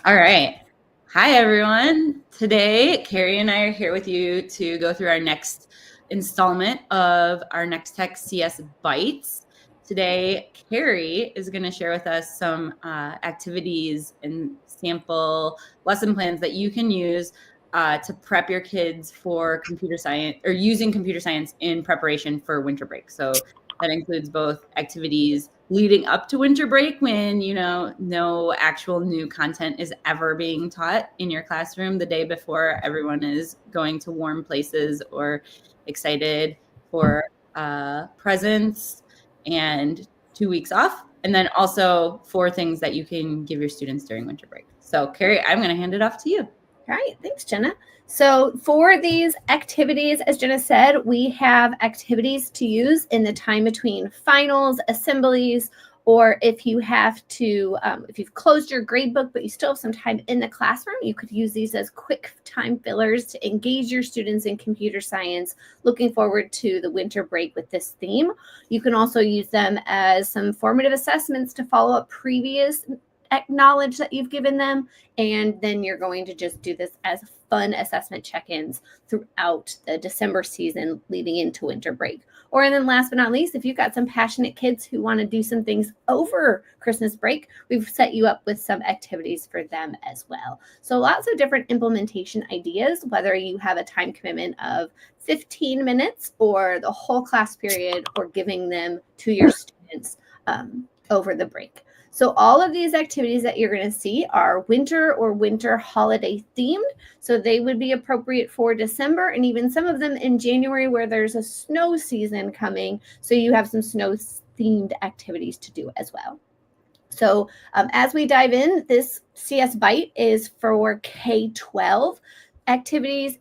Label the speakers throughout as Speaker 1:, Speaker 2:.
Speaker 1: All right. Hi, everyone. Today, Carrie and I are here with you to go through our next installment of our Nextech CSBytes. Today, Carrie is going to share with us some activities and sample lesson plans that you can use to prep your kids for computer science or using computer science in preparation for winter break. So that includes both activities leading up to winter break when, no actual new content is ever being taught in your classroom the day before everyone is going to warm places or excited for presents and 2 weeks off. And then also 4 things that you can give your students during winter break. So, Carrie, I'm going to hand it off to you.
Speaker 2: All right, thanks, Jenna. So for these activities, as Jenna said, we have activities to use in the time between finals, assemblies, or if you have to, if you've closed your grade book, but you still have some time in the classroom, you could use these as quick time fillers to engage your students in computer science, looking forward to the winter break with this theme. You can also use them as some formative assessments to follow up previous knowledge that you've given them, and then you're going to just do this as fun assessment check-ins throughout the December season leading into winter break. Or and then last but not least, if you've got some passionate kids who want to do some things over Christmas break, we've set you up with some activities for them as well. So lots of different implementation ideas, whether you have a time commitment of 15 minutes or the whole class period, or giving them to your students over the break. So all of these activities that you're going to see are winter or winter holiday themed. So they would be appropriate for December, and even some of them in January where there's a snow season coming. So you have some snow themed activities to do as well. So as we dive in, this CSByte is for K-12 activities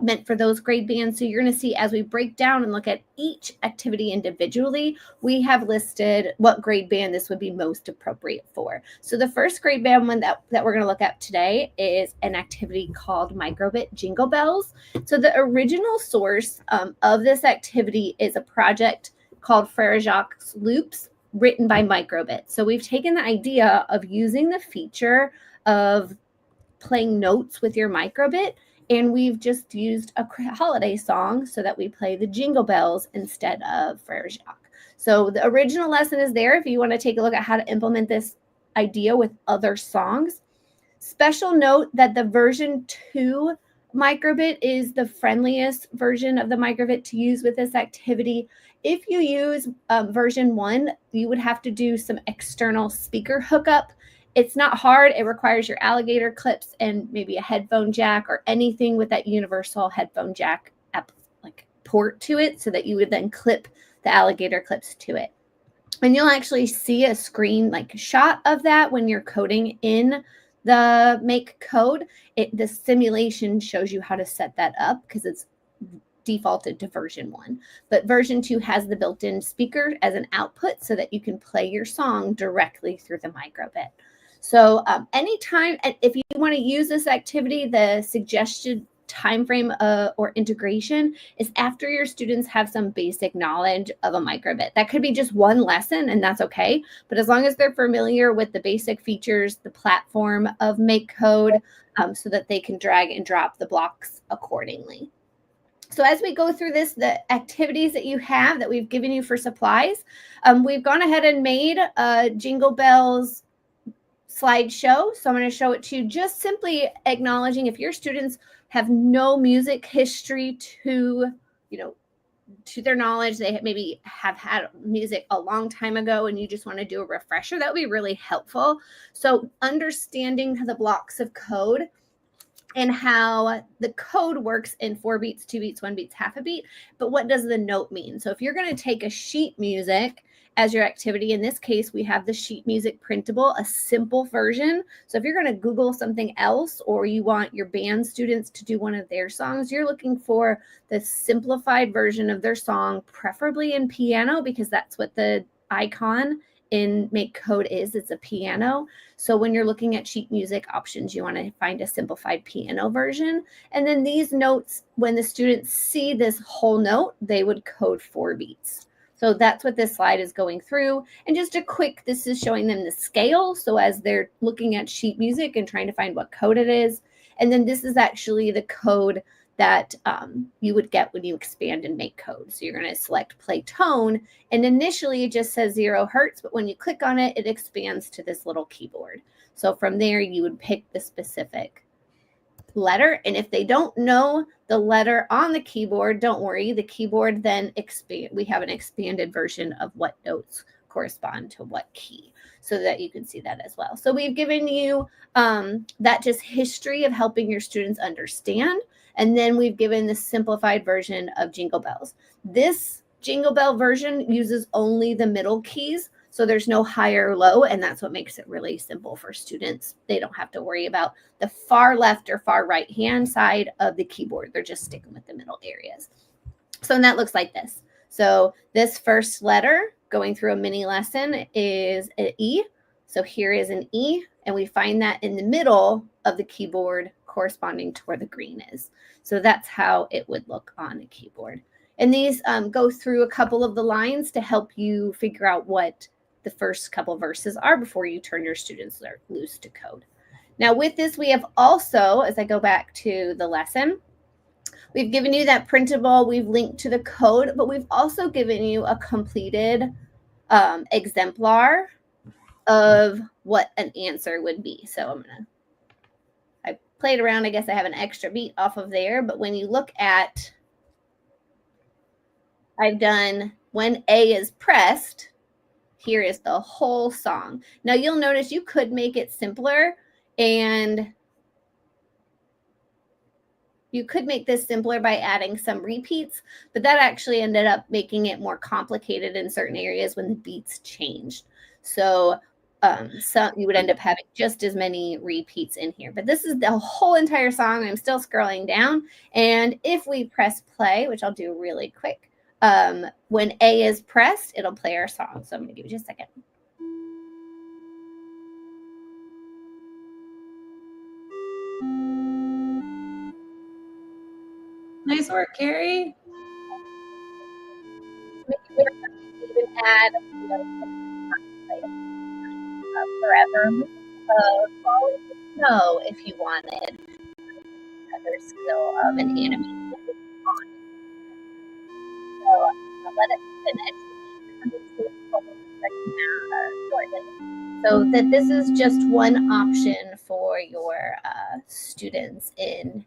Speaker 2: meant for those grade bands. So you're going to see as we break down and look at each activity individually, we have listed what grade band this would be most appropriate for. So the first grade band one that we're going to look at today is an activity called Microbit Jingle Bells. So the original source of this activity is a project called Frere Jacques Loops, written by Microbit. So we've taken the idea of using the feature of playing notes with your Microbit, and we've just used a holiday song so that we play the jingle bells instead of Frere Jacques. So the original lesson is there if you want to take a look at how to implement this idea with other songs. Special note that the version 2 Microbit is the friendliest version of the Microbit to use with this activity. If you use version 1, you would have to do some external speaker hookup. It's not hard. It requires your alligator clips and maybe a headphone jack or anything with that universal headphone jack like port to it, so that you would then clip the alligator clips to it. And you'll actually see a screen like shot of that when you're coding in the make code. The simulation shows you how to set that up because it's defaulted to version 1. But version 2 has the built-in speaker as an output so that you can play your song directly through the Microbit. So anytime, if you want to use this activity, the suggested time frame or integration is after your students have some basic knowledge of a Microbit. That could be just one lesson, and that's okay. But as long as they're familiar with the basic features, the platform of MakeCode, so that they can drag and drop the blocks accordingly. So as we go through this, the activities that you have that we've given you for supplies, we've gone ahead and made Jingle Bells slideshow. So I'm going to show it to you, just simply acknowledging if your students have no music history to their knowledge, they maybe have had music a long time ago and you just want to do a refresher, that would be really helpful. So understanding the blocks of code and how the code works in 4 beats, 2 beats, 1 beats, half a beat. But what does the note mean? So if you're going to take a sheet music as your activity, in this case, we have the sheet music printable, a simple version. So if you're going to Google something else, or you want your band students to do one of their songs, you're looking for the simplified version of their song, preferably in piano, because that's what the icon in MakeCode is. It's a piano. So when you're looking at sheet music options, you want to find a simplified piano version. And then these notes, when the students see this whole note, they would code 4 beats. So that's what this slide is going through. And just a quick, this is showing them the scale. So as they're looking at sheet music and trying to find what code it is. And then this is actually the code that you would get when you expand and make code. So you're going to select play tone. And initially it just says 0 hertz, but when you click on it, it expands to this little keyboard. So from there, you would pick the specific letter. And if they don't know the letter on the keyboard, don't worry. The keyboard then we have an expanded version of what notes correspond to what key, so that you can see that as well. So we've given you that just history of helping your students understand. And then we've given the simplified version of Jingle Bells. This Jingle Bell version uses only the middle keys. So there's no higher or low, and that's what makes it really simple for students. They don't have to worry about the far left or far right hand side of the keyboard. They're just sticking with the middle areas. So and that looks like this. So this first letter going through a mini lesson is an E. So here is an E, and we find that in the middle of the keyboard corresponding to where the green is. So that's how it would look on a keyboard. And these go through a couple of the lines to help you figure out what the first couple verses are before you turn your students loose to code. Now with this, we have also, as I go back to the lesson, we've given you that printable, we've linked to the code, but we've also given you a completed exemplar of what an answer would be. So I played around, I guess I have an extra beat off of there, but when you look at, I've done when A is pressed, here is the whole song. Now you'll notice you could make it simpler, and you could make this simpler by adding some repeats, but that actually ended up making it more complicated in certain areas when the beats changed. So you would end up having just as many repeats in here, but this is the whole entire song. I'm still scrolling down, and if we press play, which I'll do really quick, when A is pressed, it'll play our song. So I'm going to give you just a second.
Speaker 1: Nice work, Carrie.
Speaker 2: Even add forever falling snow if you wanted another skill of an animation. So let it finish. So that this is just one option for your students in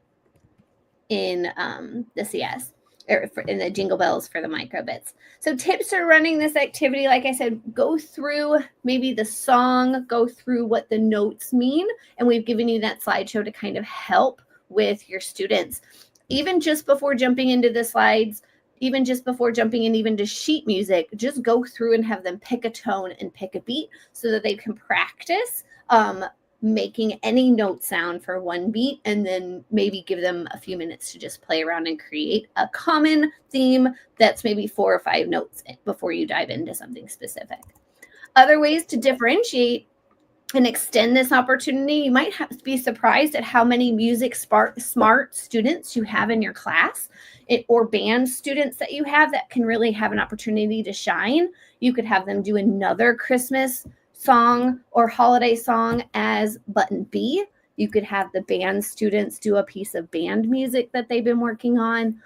Speaker 2: the CS or in the Jingle Bells for the microbits. So tips for running this activity, like I said, go through maybe the song, go through what the notes mean, and we've given you that slideshow to kind of help with your students. Even just before jumping into the slides, even just before jumping in even to sheet music, just go through and have them pick a tone and pick a beat so that they can practice making any note sound for one beat, and then maybe give them a few minutes to just play around and create a common theme that's maybe 4 or 5 notes before you dive into something specific. Other ways to differentiate and extend this opportunity, you might be surprised at how many music smart students you have in your class, or band students that you have that can really have an opportunity to shine. You could have them do another Christmas song or holiday song as button B. You could have the band students do a piece of band music that they've been working on.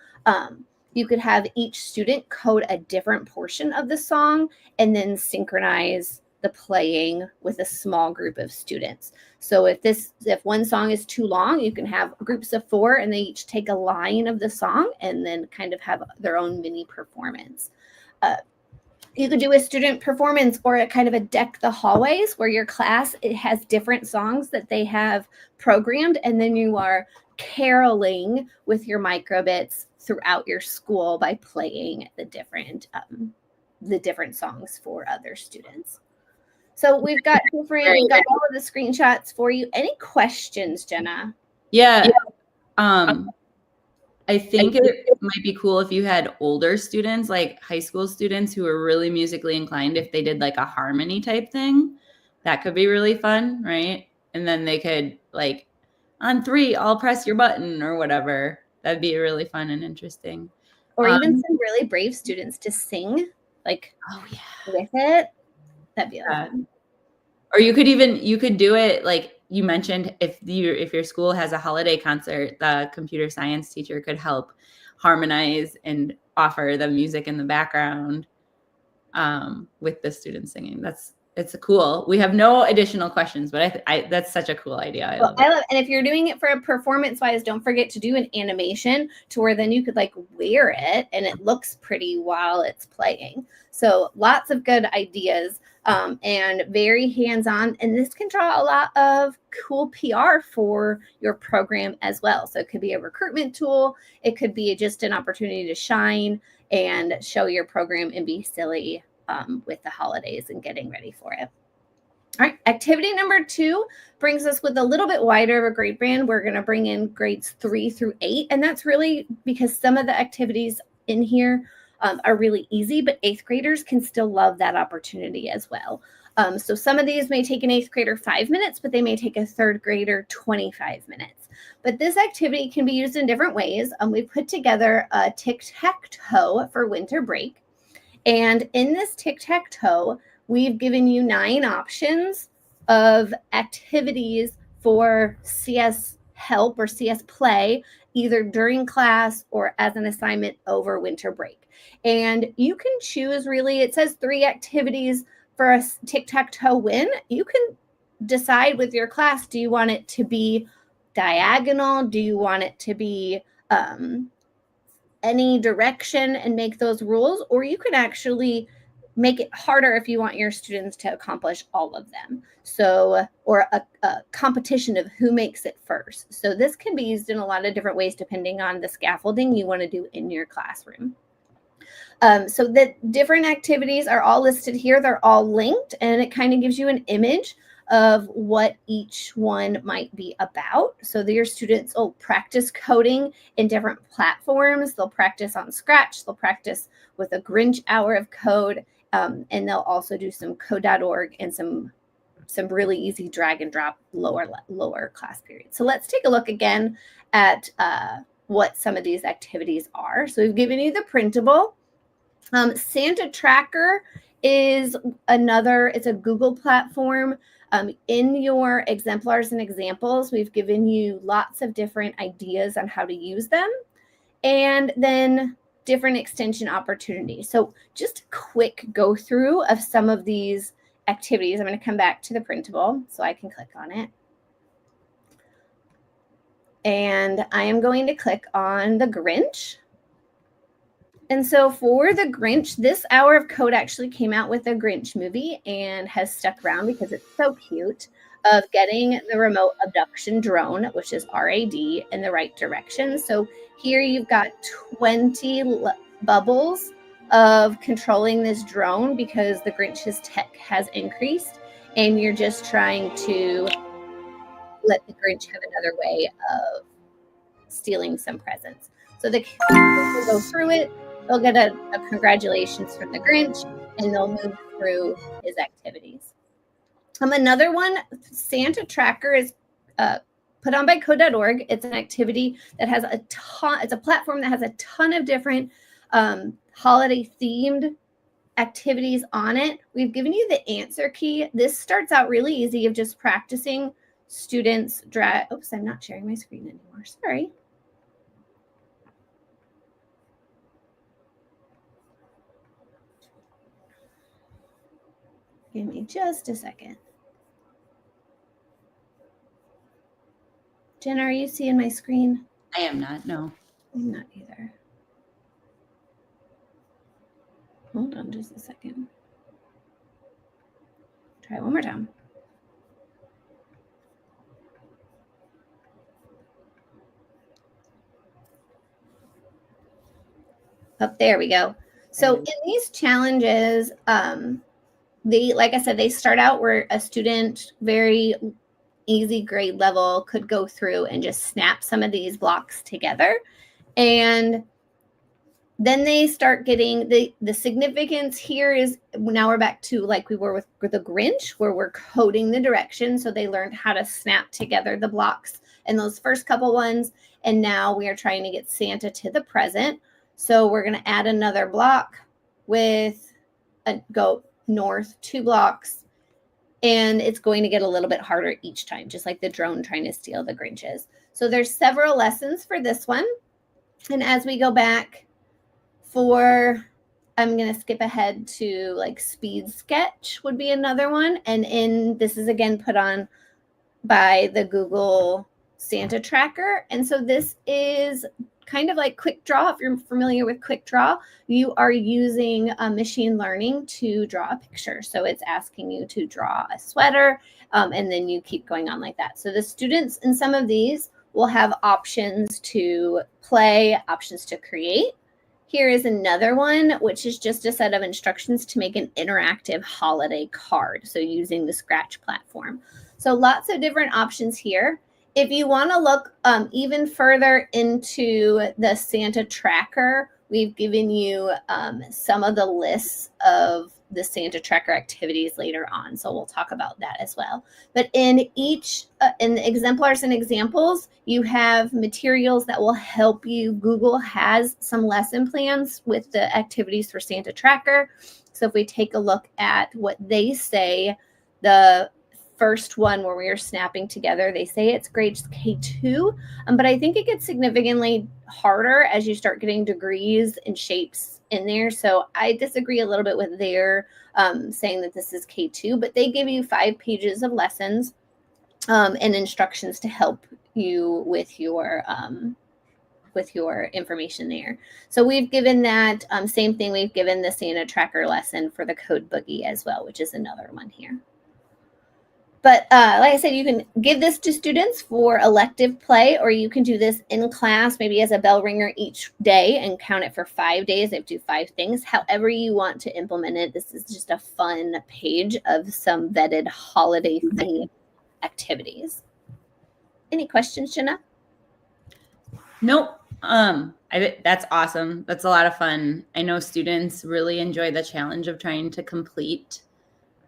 Speaker 2: You could have each student code a different portion of the song and then synchronize the playing with a small group of students. So if one song is too long, you can have groups of 4 and they each take a line of the song and then kind of have their own mini performance. You could do a student performance or a kind of a deck the hallways where your class, it has different songs that they have programmed, and then you are caroling with your microbits throughout your school by playing the different songs for other students. So we've got all of the screenshots for you. Any questions, Jenna?
Speaker 1: Yeah. I think it might be cool if you had older students, like high school students who are really musically inclined, if they did like a harmony type thing. That could be really fun, right? And then they could like, on 3, I'll press your button or whatever. That'd be really fun and interesting.
Speaker 2: Or even some really brave students to sing like
Speaker 1: Oh yeah.
Speaker 2: with it, that'd be awesome.
Speaker 1: Or you could do it like you mentioned, if your school has a holiday concert, the computer science teacher could help harmonize and offer the music in the background with the students singing. It's a cool. We have no additional questions, but I that's such a cool idea. I love it.
Speaker 2: And if you're doing it for a performance wise, don't forget to do an animation to where then you could like wear it and it looks pretty while it's playing. So lots of good ideas and very hands-on. And this can draw a lot of cool PR for your program as well. So it could be a recruitment tool. It could be just an opportunity to shine and show your program and be silly with the holidays and getting ready for it. All right, activity number 2 brings us with a little bit wider of a grade band. We're going to bring in grades 3 through 8, and that's really because some of the activities in here are really easy, but 8th graders can still love that opportunity as well. So some of these may take an 8th grader 5 minutes, but they may take a 3rd grader 25 minutes. But this activity can be used in different ways. We put together a tic-tac-toe for winter break. And in this tic-tac-toe, we've given you 9 options of activities for CS help or CS play, either during class or as an assignment over winter break. And you can choose really, it says 3 activities for a tic-tac-toe win. You can decide with your class, do you want it to be diagonal? Do you want it to be any direction and make those rules? Or you can actually make it harder if you want your students to accomplish all of them. So, or a competition of who makes it first. So this can be used in a lot of different ways depending on the scaffolding you want to do in your classroom. So the different activities are all listed here. They're all linked, and it kind of gives you an image of what each one might be about. So that your students will practice coding in different platforms. They'll practice on Scratch. They'll practice with a Grinch hour of code. And they'll also do some code.org and some really easy drag and drop lower class periods. So let's take a look again at what some of these activities are. So we've given you the printable. Santa Tracker is it's a Google platform. In your exemplars and examples, we've given you lots of different ideas on how to use them. And then different extension opportunities. So just a quick go through of some of these activities. I'm going to come back to the printable so I can click on it. And I am going to click on the Grinch. And so for the Grinch, this hour of code actually came out with a Grinch movie and has stuck around because it's so cute, of getting the remote abduction drone, which is RAD, in the right direction. So here you've got 20 bubbles of controlling this drone because the Grinch's tech has increased, and you're just trying to let the Grinch have another way of stealing some presents. So the kids will go through it. They'll get a congratulations from the Grinch, and they'll move through his activities. Another one, Santa Tracker, is put on by code.org. It's an activity that has it's a platform that has a ton of different holiday themed activities on it. We've given you the answer key. This starts out really easy of just practicing students oops, I'm not sharing my screen anymore. Sorry. Give me just a second. Jenna, are you seeing my screen?
Speaker 1: I am not, no.
Speaker 2: I'm not either. Hold on just a second. Try one more time. Oh, there we go. So in these challenges, like I said, they start out where a student, very easy grade level, could go through and just snap some of these blocks together. And then they start getting the significance here is now we're back to like we were with the Grinch, where we're coding the direction. So they learned how to snap together the blocks in those first couple ones. And now we are trying to get Santa to the present. So we're going to add another block with go north 2 blocks, and it's going to get a little bit harder each time, just like the drone trying to steal the Grinches. So there's several lessons for this one. And as we go back I'm going to skip ahead to like speed sketch would be another one. And this is again put on by the Google Santa Tracker. And so this is kind of like Quick Draw. If you're familiar with Quick Draw, you are using machine learning to draw a picture. So it's asking you to draw a sweater, and then you keep going on like that. So the students in some of these will have options to play, options to create. Here is another one, which is just a set of instructions to make an interactive holiday card. So using the Scratch platform. So lots of different options here. If you want to look even further into the Santa Tracker, we've given you some of the lists of the Santa Tracker activities later on. So we'll talk about that as well. But in each, in the exemplars and examples, you have materials that will help you. Google has some lesson plans with the activities for Santa Tracker. So if we take a look at what they say, the first one where we are snapping together, they say it's grades K2, but I think it gets significantly harder as you start getting degrees and shapes in there. So I disagree a little bit with their saying that this is K2, but they give you 5 pages of lessons and instructions to help you with your information there. So we've given that same thing. We've given the Santa Tracker lesson for the Code Boogie as well, which is another one here. But like I said, you can give this to students for elective play, or you can do this in class, maybe as a bell ringer each day and count it for 5 days. They have to do 5 things. However you want to implement it, this is just a fun page of some vetted holiday themed activities. Any questions, Jenna?
Speaker 1: Nope. That's awesome. That's a lot of fun. I know students really enjoy the challenge of trying to complete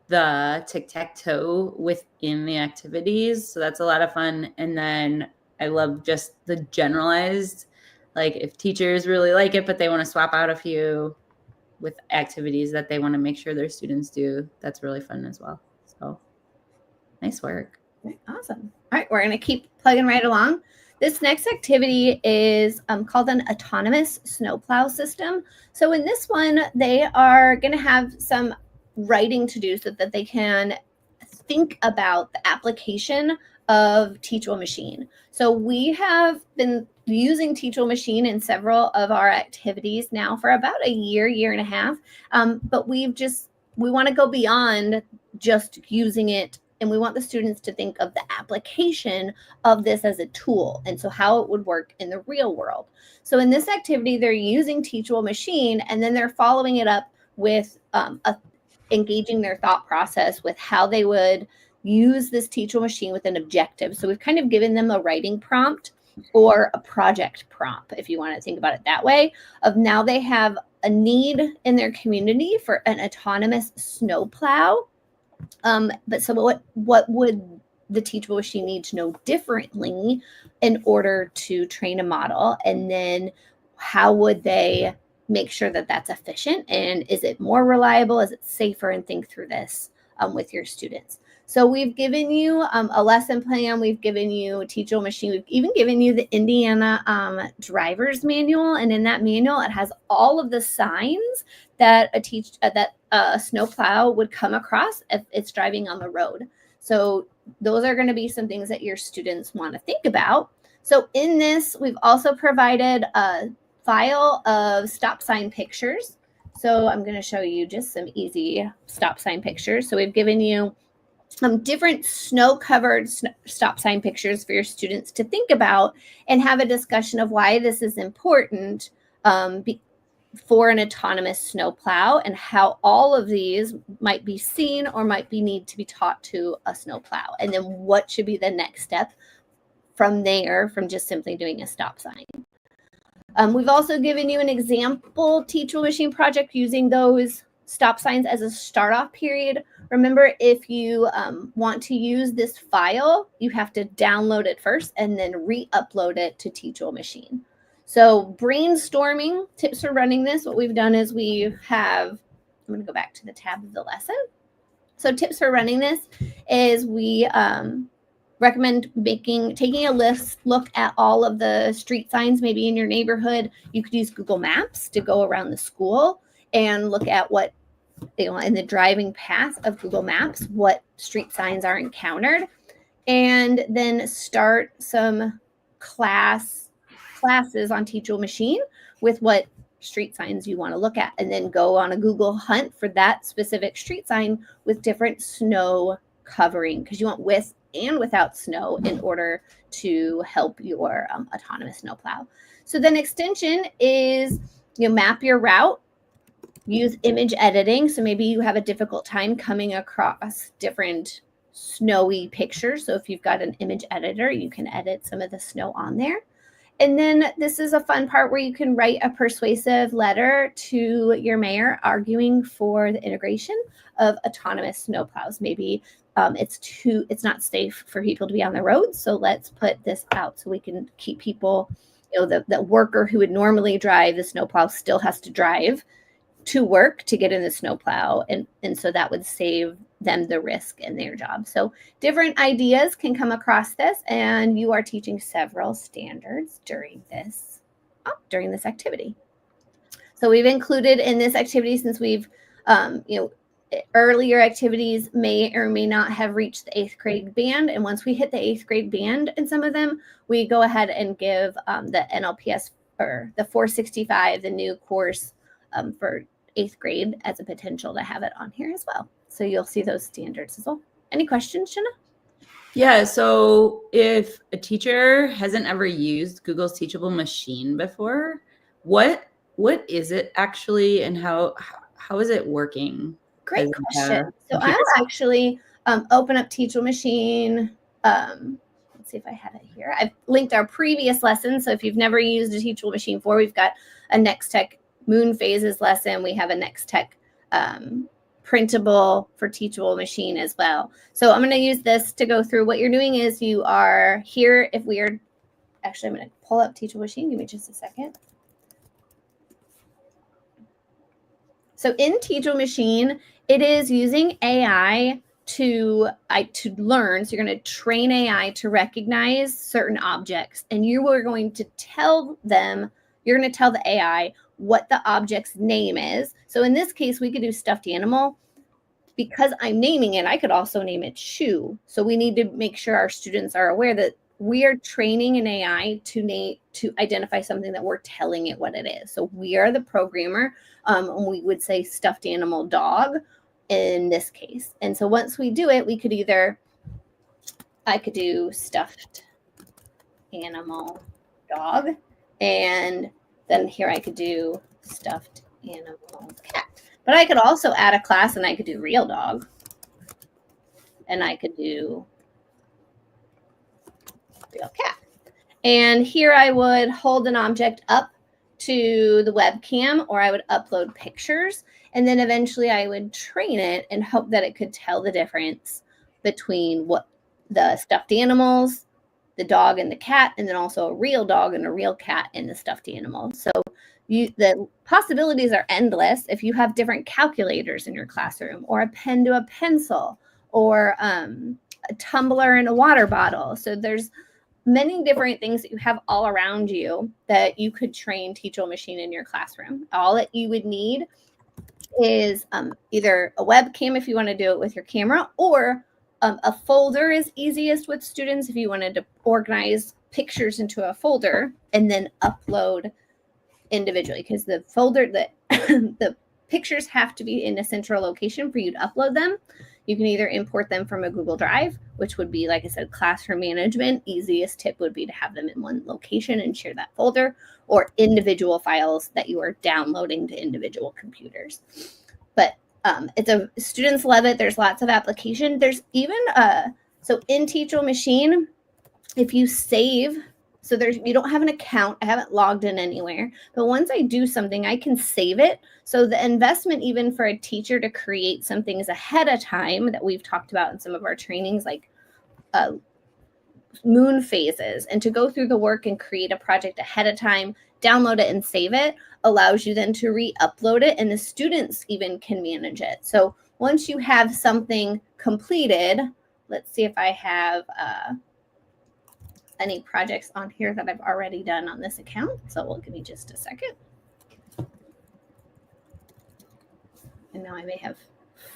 Speaker 1: the tic-tac-toe within the activities. So that's a lot of fun. And then I love just the generalized, like if teachers really like it, but they want to swap out a few with activities that they want to make sure their students do. That's really fun as well. So nice work.
Speaker 2: Awesome. All right, we're going to keep plugging right along. This next activity is called an autonomous snowplow system. So in this one, they are going to have some writing to do so that they can think about the application of Teachable Machine. So we have been using Teachable Machine in several of our activities now for about a year and a half. But we want to go beyond just using it, and we want the students to think of the application of this as a tool, and so how it would work in the real world. So in this activity, they're using Teachable Machine, and then they're following it up with engaging their thought process with how they would use this Teachable Machine with an objective. So we've kind of given them a writing prompt or a project prompt, if you want to think about it that way, of now they have a need in their community for an autonomous snowplow. But so what would the Teachable Machine need to know differently in order to train a model? And then how would they make sure that that's efficient? And is it more reliable? Is it safer? And think through this with your students. So we've given you a lesson plan. We've given you a Teachable Machine. We've even given you the Indiana driver's manual. And in that manual, it has all of the signs that a snowplow would come across if it's driving on the road. So those are going to be some things that your students want to think about. So in this, we've also provided a file of stop sign pictures. So I'm going to show you just some easy stop sign pictures. So we've given you different snow-covered stop sign pictures for your students to think about and have a discussion of why this is important for an autonomous snowplow, and how all of these might be seen or might need to be taught to a snowplow. And then what should be the next step from there, from just simply doing a stop sign. We've also given you an example Teachable Machine project using those stop signs as a start-off period. Remember, if you want to use this file, you have to download it first and then re-upload it to Teachable Machine. So brainstorming tips for running this, what we've done is we have I'm going to go back to the tab of the lesson. So tips for running this is we recommend taking a look at all of the street signs, maybe in your neighborhood. You could use Google Maps to go around the school and look at what, in the driving path of Google Maps, what street signs are encountered, and then start some classes on Teachable Machine with what street signs you want to look at, and then go on a Google hunt for that specific street sign with different snow covering, because you want with and without snow in order to help your autonomous snowplow. So then extension is, map your route. Use image editing. So maybe you have a difficult time coming across different snowy pictures. So if you've got an image editor, you can edit some of the snow on there. And then this is a fun part where you can write a persuasive letter to your mayor arguing for the integration of autonomous snowplows. Maybe it's not safe for people to be on the roads. So let's put this out so we can keep people, the worker who would normally drive the snowplow still has to drive to work to get in the snowplow. And so that would save them the risk in their job. So different ideas can come across this, and you are teaching several standards during this activity. So we've included in this activity, since we've, earlier activities may or may not have reached the 8th grade band. And once we hit the 8th grade band in some of them, we go ahead and give the NLPS or the 465, the new course for 8th grade, as a potential to have it on here as well. So you'll see those standards as well. Any questions, Jenna?
Speaker 1: Yeah, so if a teacher hasn't ever used Google's Teachable Machine before, what is it actually, and how is it working?
Speaker 2: Great question. So I'll actually open up Teachable Machine. Let's see if I have it here. I've linked our previous lesson. So if you've never used a Teachable Machine before, we've got a Nextech Moon Phases lesson. We have a Nextech printable for Teachable Machine as well. So I'm going to use this to go through. What you're doing is you are here. I'm going to pull up Teachable Machine. Give me just a second. So in Teachable Machine, it is using AI to learn. So you're going to train AI to recognize certain objects, and you are going to tell the AI what the object's name is. So in this case, we could do stuffed animal. Because I'm naming it, I could also name it shoe. So we need to make sure our students are aware that we are training an AI to identify something that we're telling it what it is. So we are the programmer, and we would say stuffed animal dog in this case. And so once we do it, I could do stuffed animal dog, and then here I could do stuffed animal cat. But I could also add a class, and I could do real dog, and I could do real cat. And here I would hold an object up to the webcam, or I would upload pictures, and then eventually I would train it and hope that it could tell the difference between what the stuffed animals, the dog and the cat, and then also a real dog and a real cat in the stuffed animal. So the possibilities are endless if you have different calculators in your classroom, or a pen to a pencil, or a tumbler and a water bottle. So there's many different things that you have all around you that you could train Teachable Machine in your classroom. All that you would need is either a webcam if you want to do it with your camera, or a folder is easiest with students if you wanted to organize pictures into a folder and then upload individually, because the folder the pictures have to be in a central location for you to upload them. You can either import them from a Google Drive, which would be, like I said, classroom management. Easiest tip would be to have them in one location and share that folder, or individual files that you are downloading to individual computers. But students love it. There's lots of application. There's even so in Teachable Machine, if you save. So you don't have an account. I haven't logged in anywhere. But once I do something, I can save it. So the investment even for a teacher to create some things ahead of time that we've talked about in some of our trainings, like moon phases. And to go through the work and create a project ahead of time, download it and save it allows you then to re-upload it, and the students even can manage it. So once you have something completed, let's see if I have any projects on here that I've already done on this account. So we'll give me just a second. And now I may have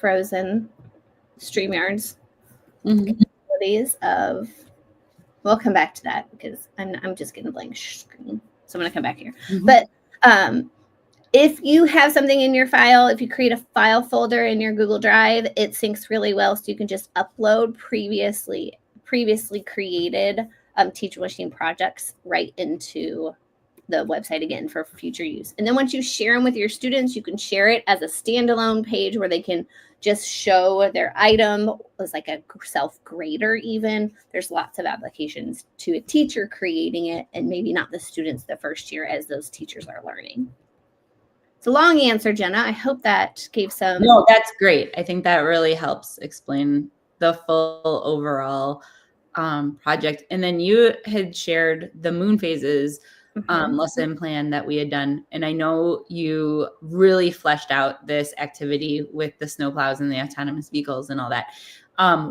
Speaker 2: frozen StreamYard's capabilities of, we'll come back to that because I'm just getting a blank screen. So I'm going to come back here. But if you have something in your file, if you create a file folder in your Google Drive, it syncs really well. So you can just upload previously created Teachable Machine projects right into the website again for future use. And then once you share them with your students, you can share it as a standalone page where they can just show their item as like a self-grader even. There's lots of applications to a teacher creating it and maybe not the students the first year as those teachers are learning. It's a long answer, Jenna. I hope that gave some.
Speaker 1: No, that's great. I think that really helps explain the full overall project. And then you had shared the moon phases lesson plan that we had done. And I know you really fleshed out this activity with the snowplows and the autonomous vehicles and all that.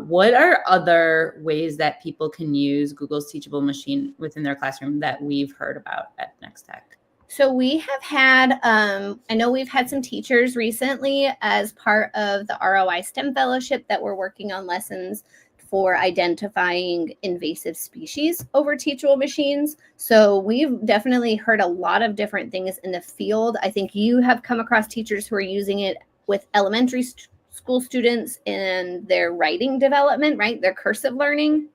Speaker 1: What are other ways that people can use Google's Teachable Machine within their classroom that we've heard about at Nextech?
Speaker 2: So we have had, I know we've had some teachers recently as part of the ROI STEM Fellowship that we're working on lessons for identifying invasive species over teachable machines. So we've definitely heard a lot of different things in the field. I think you have come across teachers who are using it with elementary school students in their writing development, right? Their cursive learning.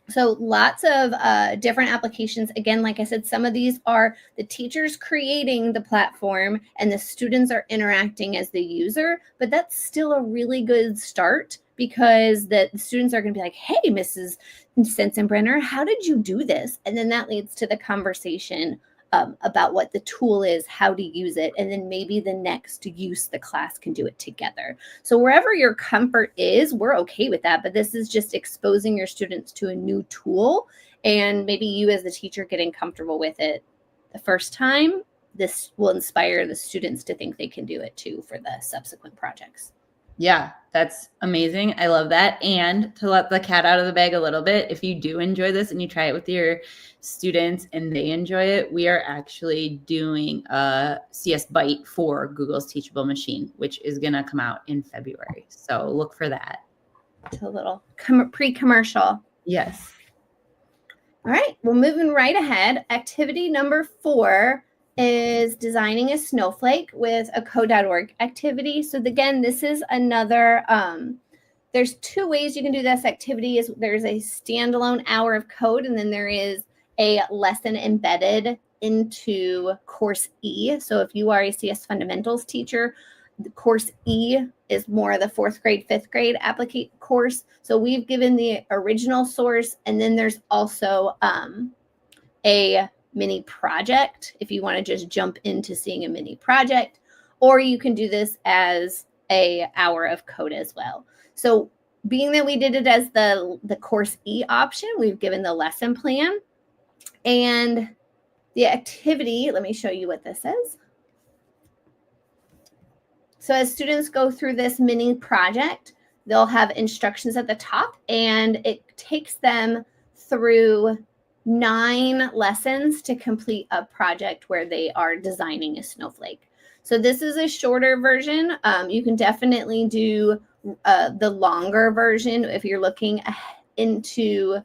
Speaker 2: So lots of different applications. Again, like I said, some of these are the teachers creating the platform and the students are interacting as the user, but that's still a really good start because the students are going to be like, hey, Mrs. Sensenbrenner, how did you do this? And then that leads to the conversation about what the tool is, how to use it, and then maybe the next use the class can do it together. So wherever your comfort is, we're okay with that, but this is just exposing your students to a new tool and maybe you as the teacher getting comfortable with it the first time. This will inspire the students to think they can do it too for the subsequent projects.
Speaker 1: Yeah, that's amazing. I love that. And to let the cat out of the bag a little bit, if you do enjoy this and you try it with your students and they enjoy it, we are actually doing a CSByte for Google's Teachable Machine, which is going to come out in February. So look for that.
Speaker 2: It's a little pre-commercial.
Speaker 1: Yes.
Speaker 2: All right, well, moving right ahead. Activity number 4 is designing a snowflake with a code.org activity. So again, this is another, there's 2 ways you can do this activity. There's a standalone hour of code, and then there is a lesson embedded into course E. So if you are a CS fundamentals teacher, the course E is more the 4th grade, 5th grade course. So we've given the original source, and then there's also a mini project if you want to just jump into seeing a mini project, or you can do this as a hour of code as well. So being that we did it as the course E option, we've given the lesson plan and the activity. Let me show you what this is. So as students go through this mini project, they'll have instructions at the top, and it takes them through 9 lessons to complete a project where they are designing a snowflake. So this is a shorter version. You can definitely do the longer version if you're looking into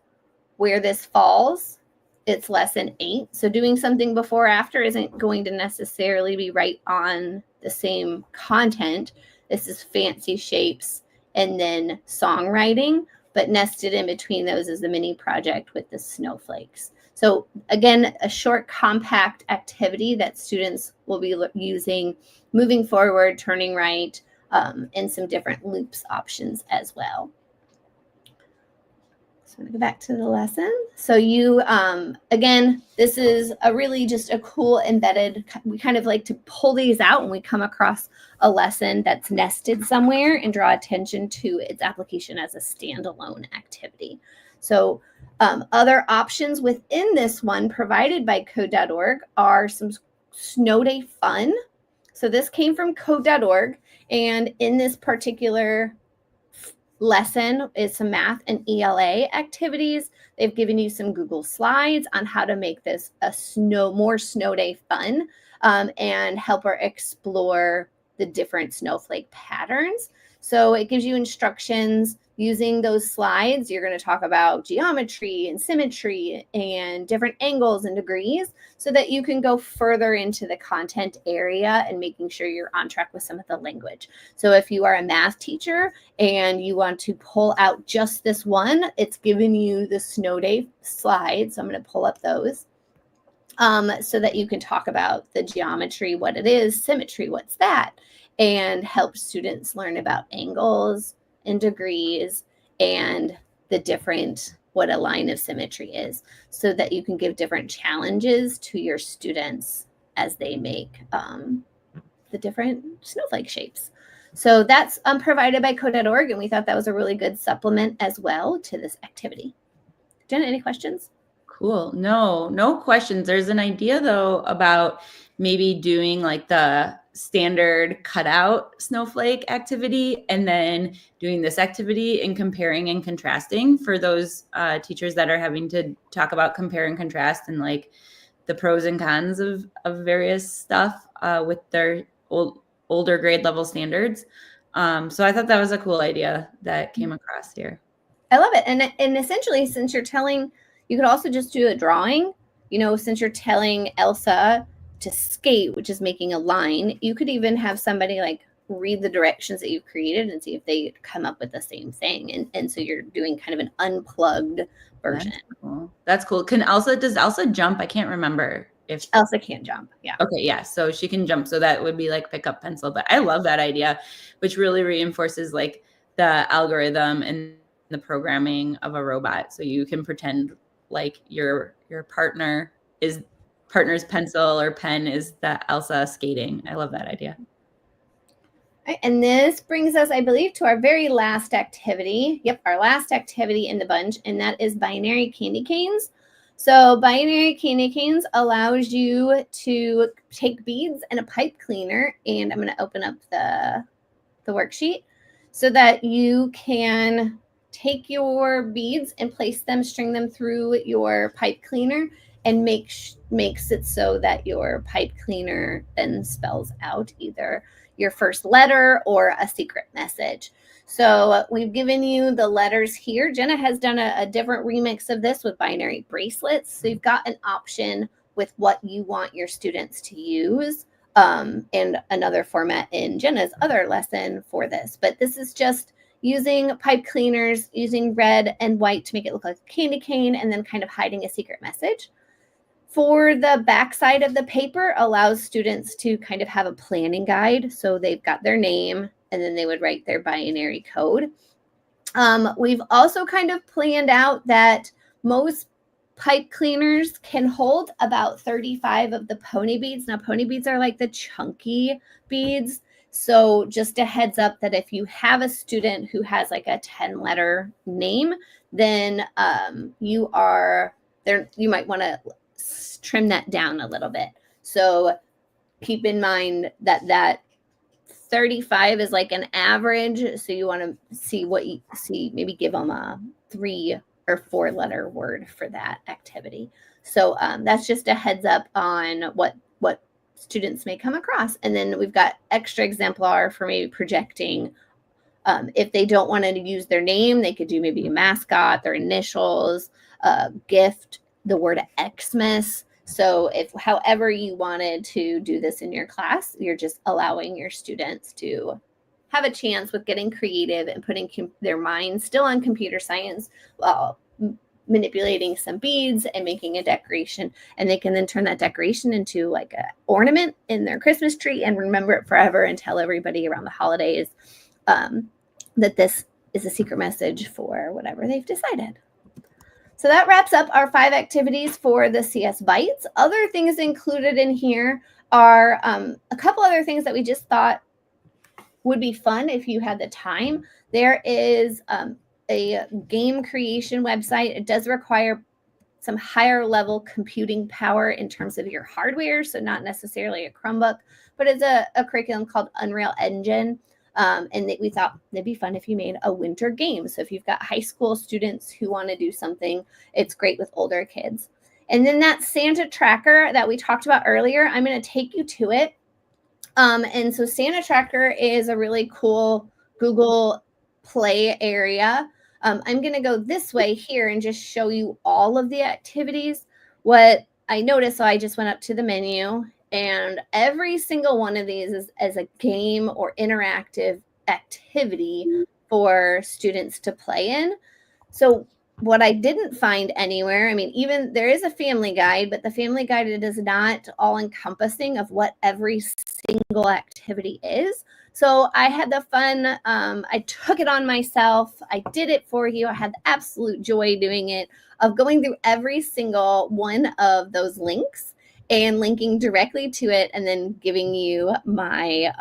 Speaker 2: where this falls. It's lesson 8. So doing something before or after isn't going to necessarily be right on the same content. This is fancy shapes and then songwriting, but nested in between those is the mini project with the snowflakes. So again, a short, compact activity that students will be using moving forward, turning right, and some different loops options as well. So I'm going to go back to the lesson. So you, again, this is a really just a cool embedded, we kind of like to pull these out when we come across a lesson that's nested somewhere and draw attention to its application as a standalone activity. So other options within this one provided by code.org are some snow day fun. So this came from code.org, and in this particular lesson is some math and ELA activities. They've given you some Google Slides on how to make this a more snow day fun, and help her explore the different snowflake patterns. So it gives you instructions using those slides. You're going to talk about geometry and symmetry and different angles and degrees so that you can go further into the content area and making sure you're on track with some of the language. So if you are a math teacher and you want to pull out just this one, it's given you the snow day slides. So I'm going to pull up those. So that you can talk about the geometry, what it is, symmetry, what's that, and help students learn about angles and degrees and the different, what a line of symmetry is, so that you can give different challenges to your students as they make the different snowflake shapes. So that's provided by code.org, and we thought that was a really good supplement as well to this activity. Jenna, any questions?
Speaker 1: Cool. No questions. There's an idea though about maybe doing like the standard cutout snowflake activity and then doing this activity and comparing and contrasting for those teachers that are having to talk about compare and contrast and like the pros and cons of various stuff with their older grade level standards. So I thought that was a cool idea that came across here.
Speaker 2: I love it. And essentially, since you're telling, you could also just do a drawing, since you're telling Elsa to skate, which is making a line, you could even have somebody like read the directions that you've created and see if they come up with the same thing. And so you're doing kind of an unplugged version.
Speaker 1: That's cool. Does Elsa jump? I can't remember if
Speaker 2: Elsa can't jump. Yeah.
Speaker 1: Okay. Yeah. So she can jump. So that would be like pick up pencil, but I love that idea, which really reinforces like the algorithm and the programming of a robot. So you can pretend like your partner's pencil or pen is the Elsa skating. I love that idea.
Speaker 2: Right, and this brings us, I believe, to our very last activity. Yep, our last activity in the bunch, and that is binary candy canes. So binary candy canes allows you to take beads and a pipe cleaner, and I'm going to open up the worksheet so that you can take your beads and place them, string them through your pipe cleaner, and makes it so that your pipe cleaner then spells out either your first letter or a secret message. So we've given you the letters here. Jenna has done a different remix of this with binary bracelets. So you've got an option with what you want your students to use, and another format in Jenna's other lesson for this. But this is just using pipe cleaners, using red and white to make it look like a candy cane, and then kind of hiding a secret message. For the backside of the paper allows students to kind of have a planning guide. So they've got their name and then they would write their binary code. We've also kind of planned out that most pipe cleaners can hold about 35 of the pony beads. Now, pony beads are like the chunky beads. So just a heads up that if you have a student who has like a 10-letter name, then you might want to trim that down a little bit. So keep in mind that 35 is like an average. So you want to see what you see, maybe give them a 3 or 4 letter word for that activity. So that's just a heads up on what students may come across. And then we've got extra exemplar for maybe projecting. If they don't want to use their name, they could do maybe a mascot, their initials, gift, the word Xmas. So if however you wanted to do this in your class, you're just allowing your students to have a chance with getting creative and putting their minds still on computer science while manipulating some beads and making a decoration. And they can then turn that decoration into like an ornament in their Christmas tree and remember it forever and tell everybody around the holidays that this is a secret message for whatever they've decided. So that wraps up our 5 activities for the CSBytes. Other things included in here are a couple other things that we just thought would be fun if you had the time. There is a game creation website. It does require some higher level computing power in terms of your hardware, so not necessarily a Chromebook, but it's a curriculum called Unreal Engine. And we thought it'd be fun if you made a winter game. So if you've got high school students who want to do something, it's great with older kids. And then that Santa tracker that we talked about earlier, I'm going to take you to it. And so Santa tracker is a really cool Google Play area. I'm going to go this way here and just show you all of the activities. What I noticed, so I just went up to the menu, and every single one of these is as a game or interactive activity for students to play in. So what I didn't find anywhere, I mean, even there is a family guide, but the family guide is not all encompassing of what every single activity is. So I had the fun, I took it on myself. I did it for you. I had the absolute joy doing it, of going through every single one of those links and linking directly to it, and then giving you my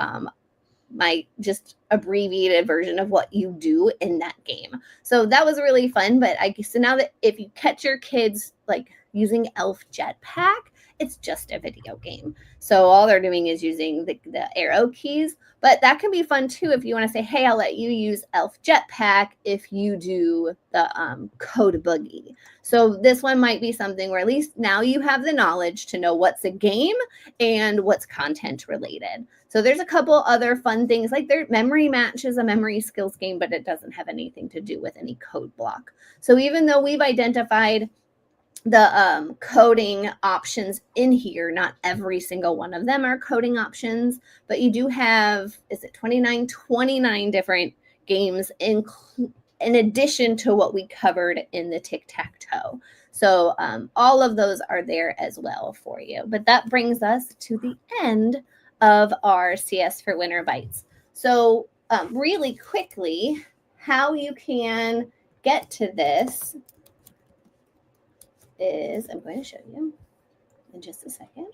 Speaker 2: just abbreviated version of what you do in that game. So that was really fun. But so now that if you catch your kids like using Elf Jetpack, it's just a video game. So all they're doing is using the arrow keys. But that can be fun too if you want to say, hey, I'll let you use Elf Jetpack if you do the Code Boogie. So this one might be something where at least now you have the knowledge to know what's a game and what's content related. So there's a couple other fun things, like their Memory Match is a memory skills game, but it doesn't have anything to do with any code block. So even though we've identified the coding options in here, not every single one of them are coding options, but you do have, is it 29 different games in addition to what we covered in the tic-tac-toe. So all of those are there as well for you. But that brings us to the end of our CS for Winter Bytes. So really quickly, how you can get to this is, I'm going to show you in just a second.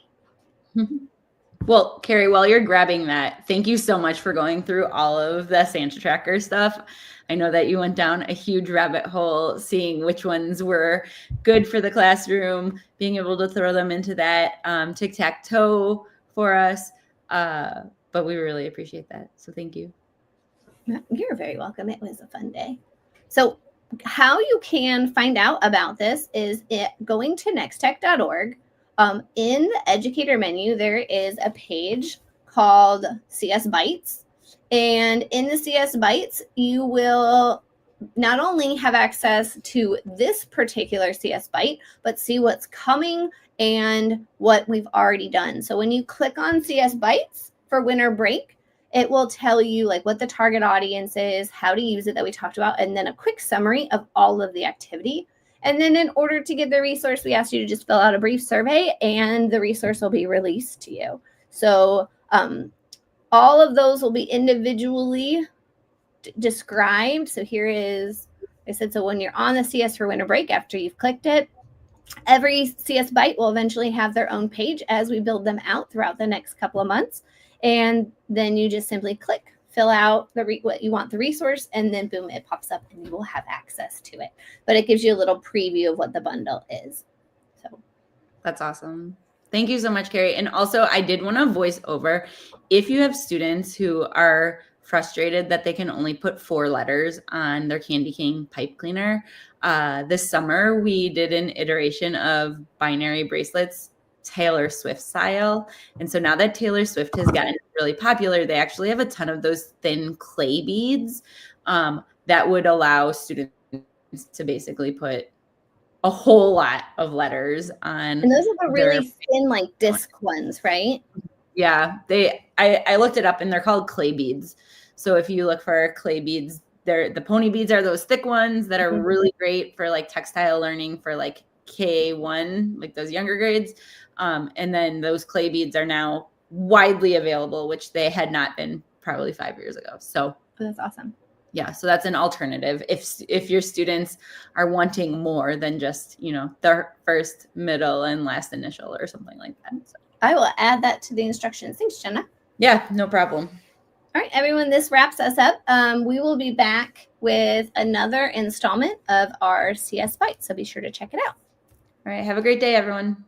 Speaker 1: Well, Carrie, while you're grabbing that, thank you so much for going through all of the Santa tracker stuff. I know that you went down a huge rabbit hole seeing which ones were good for the classroom, being able to throw them into that tic-tac-toe for us. But we really appreciate that. So thank you.
Speaker 2: You're very welcome. It was a fun day. So how you can find out about this is going to nextech.org. In the educator menu, there is a page called CSBytes. And in the CSBytes, you will not only have access to this particular CSByte, but see what's coming and what we've already done. So when you click on CSBytes for winter break, it will tell you like what the target audience is, how to use it that we talked about, and then a quick summary of all of the activity. And then in order to get the resource, we ask you to just fill out a brief survey and the resource will be released to you. So all of those will be individually described. So here is, I said, so when you're on the CS for winter break, after you've clicked it, every CS Byte will eventually have their own page as we build them out throughout the next couple of months. And then you just simply click, fill out what you want the resource, and then boom, it pops up and you will have access to it. But it gives you a little preview of what the bundle is. So
Speaker 1: that's awesome. Thank you so much, Carrie. And also, I did want to voice over, if you have students who are frustrated that they can only put 4 letters on their Candy King pipe cleaner, this summer we did an iteration of binary bracelets, Taylor Swift style. And so now that Taylor Swift has gotten really popular, they actually have a ton of those thin clay beads that would allow students to basically put a whole lot of letters on.
Speaker 2: And those are the really thin, like disc ones, right?
Speaker 1: Yeah, I looked it up and they're called clay beads. So if you look for clay beads, the pony beads are those thick ones that are really great for like textile learning for like K1, like those younger grades. And then those clay beads are now widely available, which they had not been probably 5 years ago. So
Speaker 2: that's awesome.
Speaker 1: Yeah, so that's an alternative if your students are wanting more than just, their first, middle, and last initial or something like that. So
Speaker 2: I will add that to the instructions. Thanks, Jenna.
Speaker 1: Yeah, no problem.
Speaker 2: All right, everyone, this wraps us up. We will be back with another installment of our CS Bytes, so be sure to check it out.
Speaker 1: All right. Have a great day, everyone.